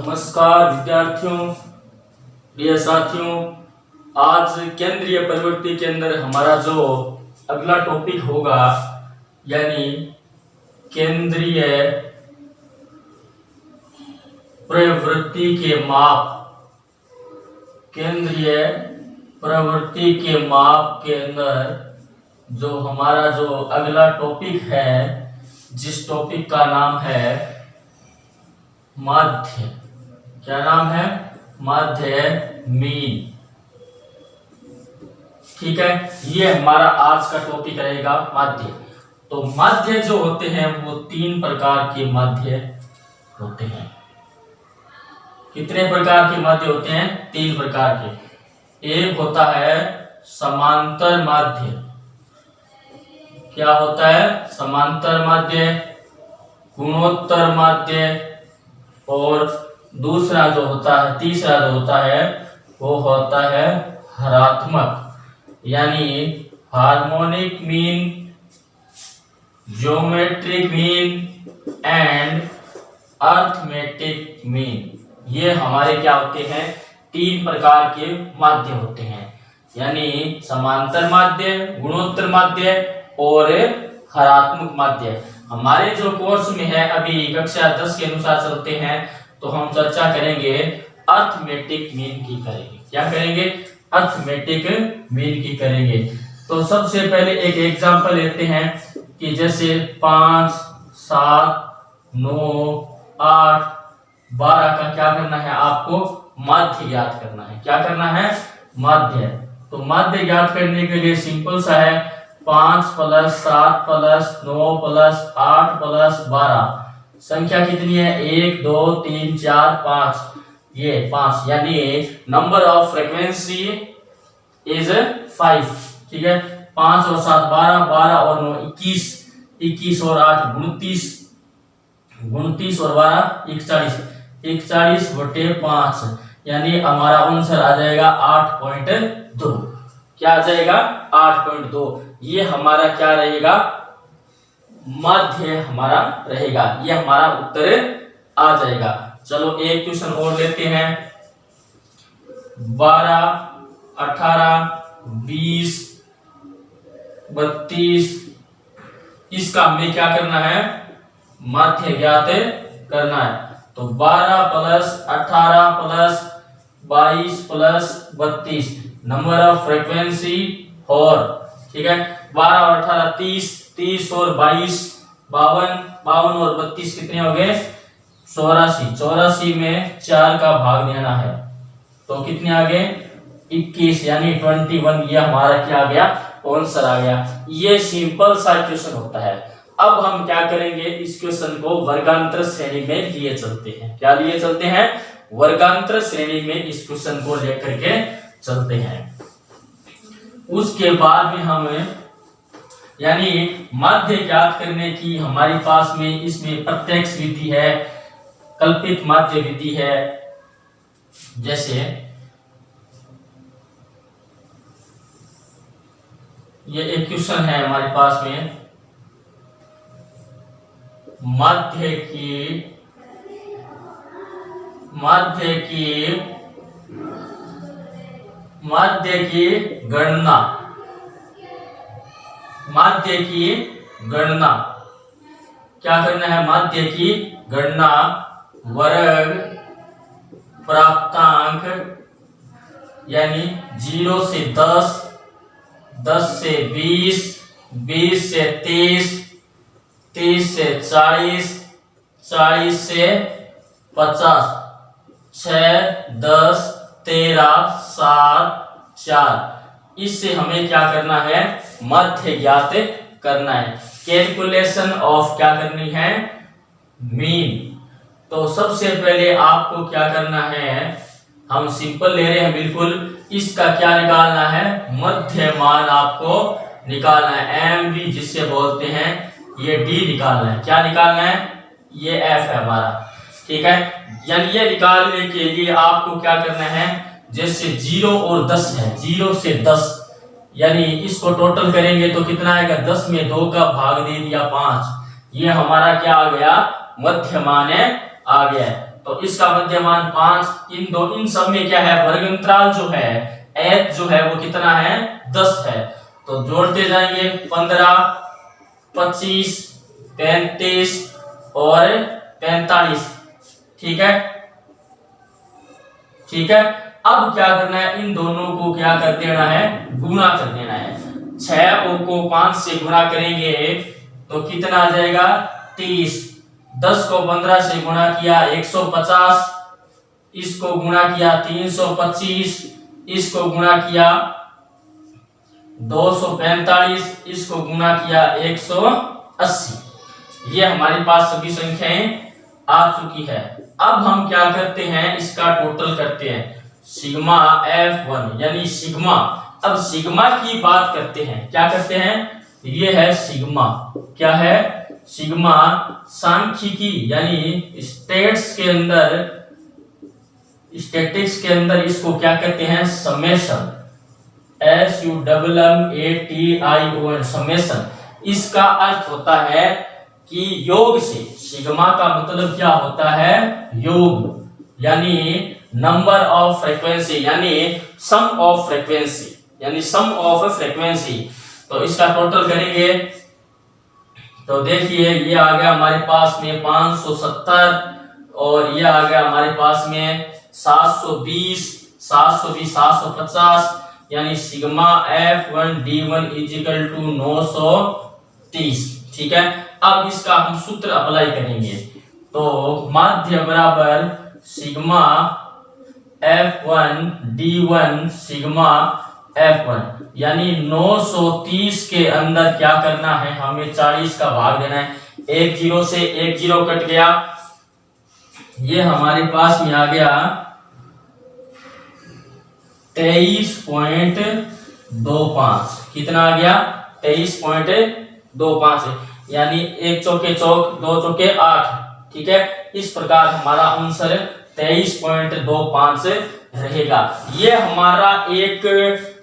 नमस्कार विद्यार्थियों, प्रिय साथियों। आज केंद्रीय प्रवृत्ति के अंदर हमारा जो अगला टॉपिक होगा यानी केंद्रीय प्रवृत्ति के माप। केंद्रीय प्रवृत्ति के माप के अंदर जो हमारा जो अगला टॉपिक है, जिस टॉपिक का नाम है माध्य। क्या नाम है? माध्य, मीन। ठीक है, ये हमारा आज का टॉपिक रहेगा, माध्य। तो माध्य जो होते हैं वो तीन प्रकार के माध्य होते हैं। कितने प्रकार के माध्य होते हैं? तीन प्रकार के। एक होता है समांतर माध्य। क्या होता है? समांतर माध्य, गुणोत्तर माध्य, और दूसरा जो होता है, तीसरा जो होता है वो होता है हरात्मक यानी harmonic mean, geometric mean and arithmetic mean. ये हमारे क्या होते हैं? तीन प्रकार के माध्य होते हैं, यानी समांतर माध्य, गुणोत्तर माध्य और हरात्मक माध्य। हमारे जो कोर्स में है, अभी कक्षा 10 के अनुसार चलते हैं, तो हम चर्चा करेंगे अर्थमेटिक मीन की करेंगे। क्या करेंगे? अर्थमेटिक मीन की करेंगे। तो सबसे पहले एक एग्जांपल लेते हैं कि जैसे 5, 7, 9, 8, 12 का क्या करना है? आपको माध्य ज्ञात करना है। क्या करना है? माध्य। तो माध्य ज्ञात करने के लिए सिंपल सा है, 5 + 7 + 9 + 8 + 12। संख्या कितनी है? 1 2 3 4 5। ये 5 यानी नंबर ऑफ फ्रीक्वेंसी इज 5। ठीक है, 5 और 7 12, 12 और 9 21, 21 और 8 29, 29 और 12 41, 41/5 यानी हमारा आंसर आ जाएगा 8.2। क्या आ जाएगा? 8.2। ये हमारा क्या रहेगा? माध्य हमारा रहेगा। ये हमारा उत्तर आ जाएगा। चलो एक क्वेश्चन और लेते हैं। 12, 18, 20, 32, इसका हमें क्या करना है? माध्य ज्ञात करना है। तो 12 + 18 + 22 + 32 नंबर ऑफ फ्रीक्वेंसी 4। ठीक है, 12 और 18 30, 30 और 22 52, 52 और 32 कितने हो गए? 84। 84 में 4 का भाग देना है तो कितने आ गए? 21 यानी 21। ये हमारा क्या आ गया? आंसर आ गया। ये सिंपल सा क्वेश्चन होता है। अब हम क्या करेंगे? इस क्वेश्चन को वर्गांतर श्रेणी में लिए चलते हैं। क्या लिए चलते हैं? वर्गांतर श्रेणी में इस क्वेश्चन को लेकर के चलते हैं। उसके बाद में हम यानी माध्य ज्ञात करने की हमारे पास में इसमें प्रत्यक्ष विधि है, कल्पित माध्य विधि है। जैसे ये एक क्वेश्चन है हमारे पास में, माध्य की गणना। माध्य की गणना क्या करना है? माध्य की गणना वर्ग प्राप्तांक यानी 0 से 10, 10 से 20, 20 से 30, 30 से 40, 40 से 50, 6, 10, 13, 7, 4। इससे हमें क्या करना है? माध्य ज्ञात करना है। कैलकुलेशन ऑफ क्या करनी है? मीन। तो सबसे पहले आपको क्या करना है? हम सिंपल ले रहे हैं बिल्कुल। इसका क्या निकालना है? मध्य मान आपको निकालना है। एम वी जिससे बोलते हैं, ये डी निकालना है। क्या निकालना है? ये एफ है हमारा। ठीक है, यानी ये निकालने के लिए आपको क्या करना है? जैसे 0 और 10 है, 0 से 10 यानी इसको टोटल करेंगे तो कितना आएगा? 10 में 2 का भाग दे दिया 5। ये हमारा क्या आ गया? मध्य मान आ गया। तो इसका मध्यमान 5। इन सब में क्या है, वर्ग अंतराल जो है h जो है वो कितना है, 10 है। तो जोड़ते जाएंगे 15, 25, 35 और 45। ठीक है, ठीक है। अब क्या करना है, इन दोनों को क्या कर देना है, गुणा कर देना है। 6 को 5 से गुणा करेंगे तो कितना आ जाएगा, 30। 10 को 15 से गुणा किया 150, इसको गुणा किया 325, इसको गुणा किया 245, इसको गुणा किया 180। ये हमारे पास सभी संख्याएं आ चुकी है। अब हम क्या करते हैं, इसका टोटल करते हैं, सिग्मा F1 यानी सिग्मा। अब सिग्मा की बात करते हैं, क्या करते हैं, ये है सिग्मा। क्या है, सिग्मा सांख्यिकी यानी स्टेट्स के अंदर, स्टैटिक्स के अंदर इसको क्या कहते हैं, समेशन। SUMMATION, summation. इसका अर्थ होता है कि योग से, सिग्मा का मतलब क्या होता है, योग, यानी नंबर ऑफ फ्रीक्वेंसी, यानी सम ऑफ फ्रीक्वेंसी, यानी सम ऑफ फ्रीक्वेंसी। तो इसका टोटल करेंगे तो देखिए ये आ गया हमारे पास में 570 और ये आ गया हमारे पास में 720, 750, यानी सिग्मा F1D1 इजिकल टू 930। ठीक है, अब इसका हम सूत्र अप्लाई करेंगे। तो माध्य बराबर सिग्मा F1D1 सिग्मा F1, यानी 930 के अंदर क्या करना है, हमें 40 का भाग देना है। 1 0 से 1 0 कट गया, ये हमारे पास में आ गया 23.25। कितना आ गया, 23.25, यानी 1 चौके चौक, 2 चौके 8। ठीक है, इस प्रकार हमारा आंसर 23.25 रहेगा। ये हमारा एक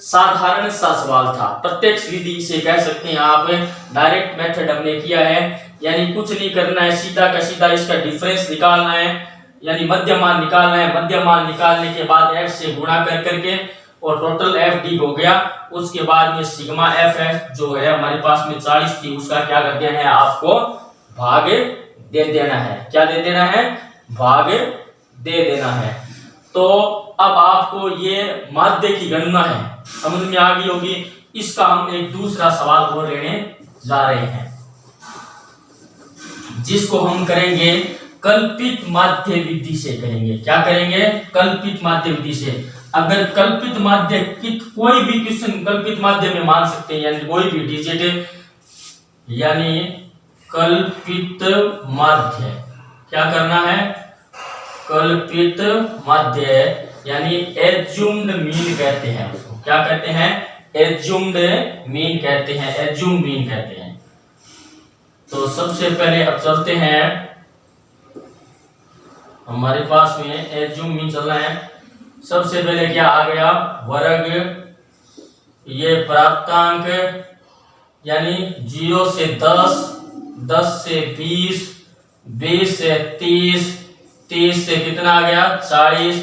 साधारण सा सवाल था, प्रत्यक्ष विधि से कह सकते हैं आप, डायरेक्ट मेथड हमने किया है, यानी कुछ नहीं करना है, सीधा का सीधा इसका डिफरेंस निकालना है, यानी मध्यमान निकालना है। मध्यमान निकालने के बाद f से गुणा कर करके और टोटल FD हो गया। उसके बाद में सिग्मा FF जो है हमारे पास में 40 थी, उसका क्या कर देना है, आपको भाग दे देना है। क्या दे देना है, भाग दे देना है। तो अब आपको ये माध्य की गणना है समझ में आ गई होगी। इसका हम एक दूसरा सवाल और लेने जा रहे हैं, जिसको हम करेंगे कल्पित माध्य विधि से करेंगे। क्या करेंगे, कल्पित माध्य विधि से। अगर कल्पित माध्य कोई भी क्वेश्चन कल्पित माध्य में मान सकते हैं, यानी कोई भी डिजिट, यानी कल्पित माध्य। क्या करना है, कल्पित माध्य, यानी एज्यूम्ड मीन कहते हैं उसको। क्या कहते हैं, एज्यूम्ड मीन कहते हैं, एज्यूम मीन कहते हैं। तो सबसे पहले अब चलते हैं, हमारे पास में एज्यूम मीन चल रहा है। सबसे पहले क्या आ गया, वर्ग, ये प्राप्तांक, यानी 0 से 10, 10 से 20, 20 से 30, 30 से कितना आ गया 40,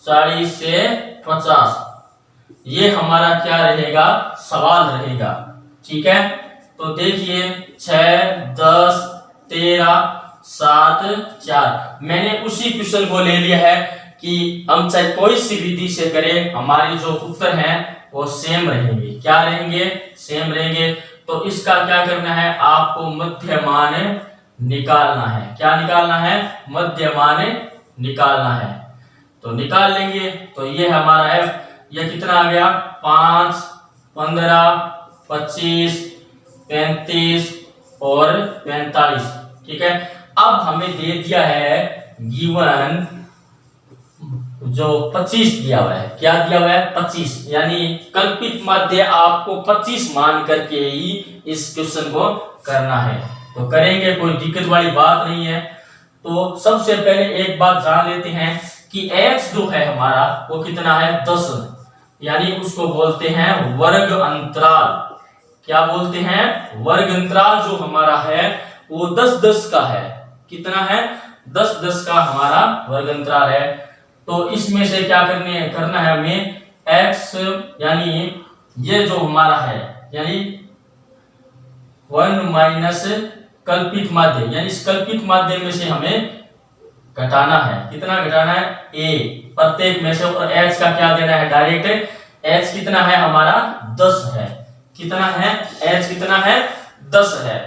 40 से 50। ये हमारा क्या रहेगा, सवाल रहेगा। ठीक है, तो देखिए 6, 10, 13, 7, 4। मैंने उसी क्वेश्चन को ले लिया है कि हम चाहे कोई सी विधि से करें, हमारे जो उत्तर हैं वो सेम रहेंगे। क्या रहेंगे, सेम रहेंगे। तो इसका क्या करना है, आपको मध्यमान निकालना है। क्या निकालना है, मध्यमान निकालना है। तो निकाल लेंगे। तो ये हमारा f, ये कितना आ गया 5, 15, 25, 35 और 45। ठीक है, अब हमें दे दिया है गिवन जो 25 दिया हुआ है। क्या दिया हुआ है, 25, यानी कल्पित माध्य आपको 25 मान करके ही इस क्वेश्चन को करना है। तो करेंगे, कोई दिक्कत वाली बात नहीं है। तो सबसे पहले एक बात जान लेते हैं कि x जो है हमारा वो कितना है, 10, यानी उसको बोलते हैं वर्ग अंतराल। क्या बोलते हैं, वर्ग अंतराल जो हमारा है वो 10 10 का है। कितना है, 10 का हमारा वर्ग अंतराल है। तो इसमें से क्या करना है हमें x, यानी ये जो हमारा है यानी 1 माइनस कल्पित माध्य, यानी इस कल्पित माध्य में से हमें घटाना है। कितना घटाना है? a प्रत्येक में से, और h का क्या देना है डायरेक्ट। h कितना है हमारा 10 है। कितना है? h कितना है 10 है।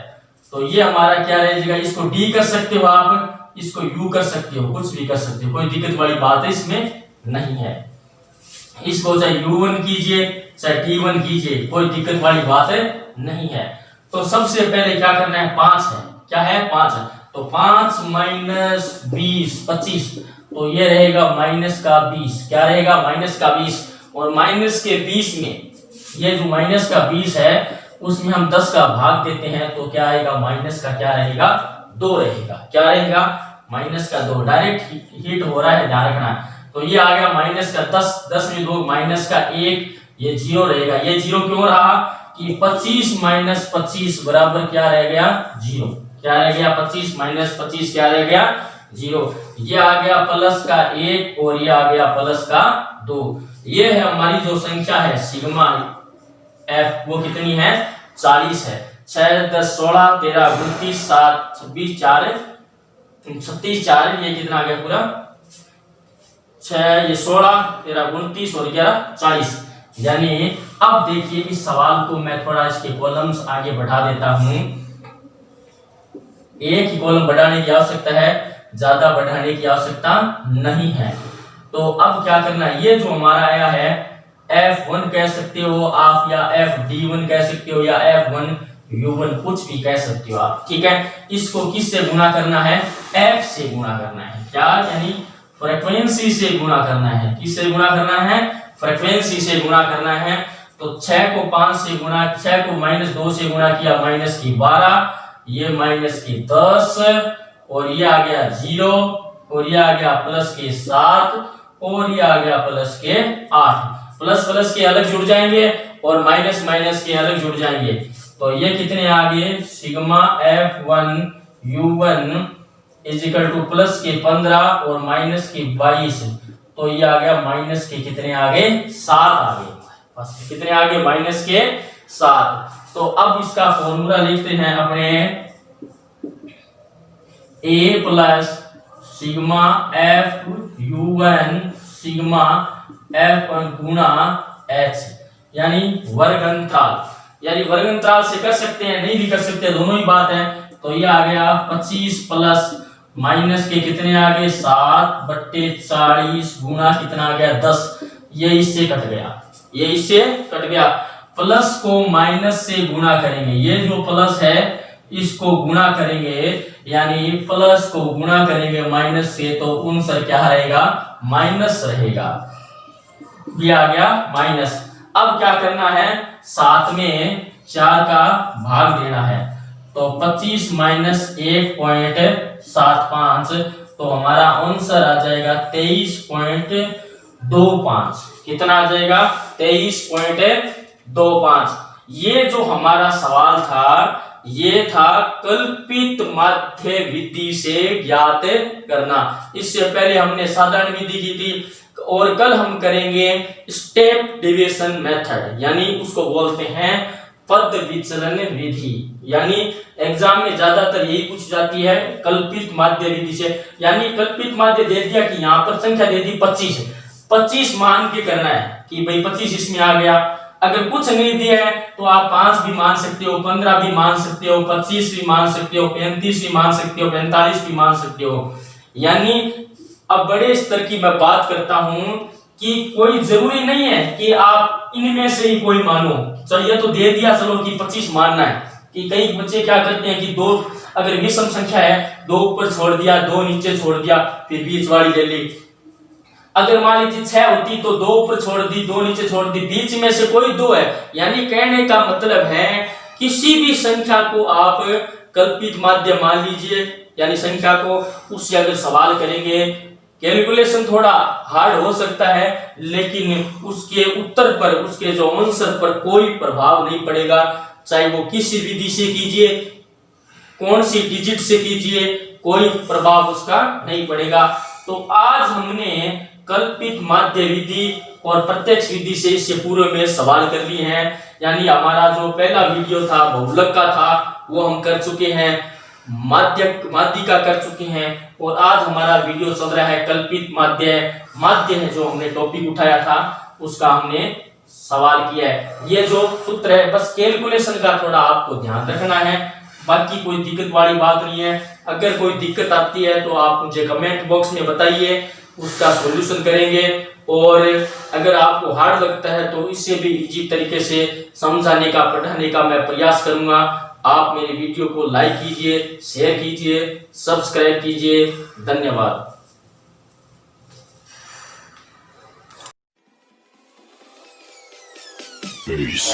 तो ये हमारा क्या रहेगा, इसको d कर सकते हो आप, इसको u कर सकते हो, कुछ भी कर सकते हो, कोई दिक्कत वाली बात है इसमें नहीं है। इसको चाहे u1 कीजिए चाहे t1 कीजिए, कोई दिक्कत वाली बात है नहीं है। तो सबसे पहले क्या करना है, 5 है। क्या है? 5 है। तो 5 माइनस 20 25, तो ये रहेगा माइनस का 20। क्या रहेगा? माइनस का 20। और माइनस के 20 में ये जो माइनस का 20 है उसमें हम 10 का भाग देते हैं, तो क्या आएगा? माइनस का क्या रहेगा? 2 रहेगा। क्या रहेगा? माइनस का 2। डायरेक्ट हिट हो रहा है, ध्यान रखना। तो ये आ गया माइनस का 10, 10 में 2 माइनस का 1, ये 0 रहेगा। ये 0 क्यों रहा कि 25 माइनस 25 बराबर क्या रह गया? 0। क्या रह गया? 25 माइनस 25 क्या रह गया? 0। ये आ गया प्लस का 1 और ये आ गया प्लस का 2। ये है हमारी जो संख्या है सिग्मा f, वो कितनी है? 40 है। 6 10 16 13 29 7 26 4 36 4, ये कितना आ गया पूरा? 6 ये 16 13 29 और 11 40। यानी अब देखिए इस सवाल को मैं थोड़ा इसके कॉलम्स आगे बढ़ा देता हूं। एक ही कॉलम बढ़ाने की आवश्यकता है, ज्यादा बढ़ाने की आवश्यकता नहीं है। तो अब क्या करना है, ये जो हमारा आया है f1 कह सकते हो आप, या fd1 कह सकते हो, या f1u1 कुछ भी कह सकते हो आप, ठीक है। इसको किससे गुणा करना है? f से गुणा करना है। क्या? यानी फ्रीक्वेंसी से गुणा करना है। किससे गुणा करना है? फ्रीक्वेंसी से गुणा करना है। तो 6 को 5 से गुणा, 6 को माइनस 2 से गुणा किया, माइनस की 12, ये माइनस की 10, और ये आ गया 0, और ये आ गया प्लस के 7, और ये आ गया प्लस के 8। प्लस प्लस के अलग जुड़ जाएंगे और माइनस माइनस के अलग जुड़ जाएंगे। तो ये कितने आ गए? Sigma f1u1 is equal two plus के 15 और माइनस के 22। तो ये आ गया माइनस के कितने आ गए? 7 आ गए। बस कितने आ गए? माइनस के 7। तो अब इसका फॉर्मूला लिखते हैं अपने, a plus sigma f(u1) sigma f1 गुणा h, यानी वर्ग अंतराल। यानी वर्ग अंतराल से कर सकते हैं, नहीं भी कर सकते, दोनों ही बात है। तो ये आ गया 25 प्लस माइनस के कितने आ गए? 7/40 गुणा कितना आ गया? 10। ये इससे कट गया, ये इससे कट गया। प्लस को माइनस से गुणा करेंगे, ये जो प्लस है इसको गुणा करेंगे, यानी प्लस को गुणा करेंगे माइनस से, तो आंसर क्या रहेगा? माइनस रहेगा। ये आ गया माइनस। अब क्या करना है? 7 में 4 का भाग देना है। तो 25 माइनस 1.75, तो हमारा आंसर आ जाएगा 23.25। कितना आ जाएगा? 23.25। ये जो हमारा सवाल था ये था कल्पित माध्य विधि से ज्ञात करना। इससे पहले हमने साधारण विधि की थी, और कल हम करेंगे स्टेप डेविएशन मेथड, यानी उसको बोलते हैं पद विचलन विधि। यानी एग्जाम में ज्यादातर यही पूछ जाती है कल्पित माध्य विधि से। यानी कल्पित माध्य दे दिया कि यहाँ पर संख्या दे दी 25 है, 25 मान के करना है कि भाई 25 इसमें आ गया। अगर कुछ नहीं दिया है तो आप 5 भी मान सकते हो, 15 भी मान सकते हो, 25 भी मान सकते हो, 35 भी मान सकते हो, 45 भी मान सकते हो। यानी अब बड़े स्तर की मैं बात करता हूं कि कोई जरूरी नहीं है कि आप इनमें से ही कोई मानो। चलिए तो दे दिया चलो कि 25 मानना है, कि कई बच्चे क्या करते हैं कि 2 अगर विषम संख्या है 2 ऊपर छोड़ दिया 2 नीचे छोड़ दिया फिर बीच वाली ले ली। अगर मान लीजिए 6 होती तो 2 ऊपर छोड़ दी 2 नीचे छोड़ दी, बीच में से कोई 2 है। यानी कहने का मतलब है किसी भी संख्या को आप कल्पित माध्य मान लीजिए, यानी संख्या को, उससे अगर सवाल करेंगे, कैलकुलेशन थोड़ा हार्ड हो सकता है लेकिन उसके उत्तर पर, उसके जो आंसर पर कोई प्रभाव नहीं पड़ेगा। चाहे वो किसी विधि से कीजिए, कौन सी डिजिट से कीजिए, कोई प्रभाव उसका नहीं पड़ेगा। तो आज हमने कल्पित माध्य विधि और प्रत्यक्ष विधि से इससे पूर्व में सवाल कर लिए हैं। यानी हमारा जो पहला वीडियो था बहुलक का था वो हम कर चुके हैं, माध्यिका कर चुके हैं, और आज हमारा वीडियो चल रहा है कल्पित माध्य है जो हमने टॉपिक उठाया था उसका हमने सवाल किया है। ये जो सूत्र है बस कैलकुलेशन का थोड़ा आपको ध्यान रखना है, बाकी कोई दिक्कत वाली बात नहीं है। अगर कोई दिक्कत आती है तो आप मुझे कमेंट बॉक्स में बताइए, उसका सॉल्यूशन करेंगे। और अगर आपको हार्ड लगता है तो इससे भी इजी तरीके से समझाने का पढ़ाने का मैं प्रयास करूंगा। आप मेरे वीडियो को लाइक कीजिए, शेयर कीजिए, सब्सक्राइब कीजिए। धन्यवाद। Peace.